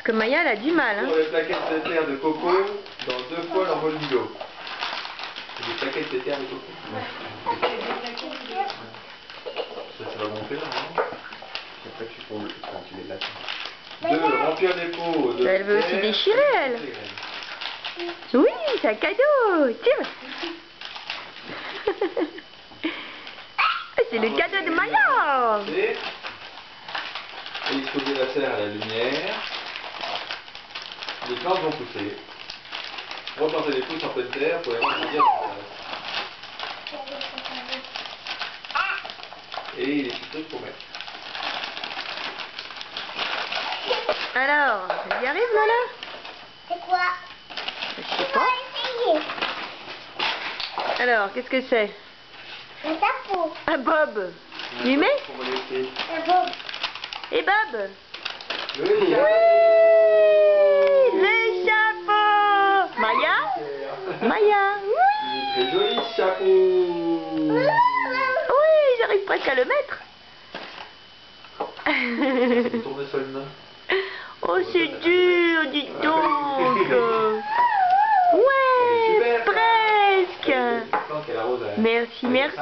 que Maya, elle a du mal. Hein. Pour les plaquettes de terre de coco dans 2 fois l'envol du lot. C'est des plaquettes de terre de coco. Ça va gonfler là, non? Après tu prends quand tu les lattes. 2. Remplir des pots de Elle veut aussi déchirer, elle. Oui, c'est un cadeau. Tiens. C'est le cadeau de Maya. Et exposer la serre à la lumière. Les plantes vont pousser. Replanter les pousses en pleine terre pour les voir grandir dans la terre. Et les petites trucs pour mettre. Alors, elle y arrive, Lala? C'est quoi? Je sais pas. Alors, qu'est-ce que c'est? Un chapeau. Un bob. Tu mets? Un bob. Et Bob? Oui, oui, le chapeau. Maya? Maya, oui. Très joli chapeau. Oui, j'arrive presque à le mettre. Tournesol nain. Oh, c'est dur, dis donc. Ouais, Super, presque. Merci, Merci, merci.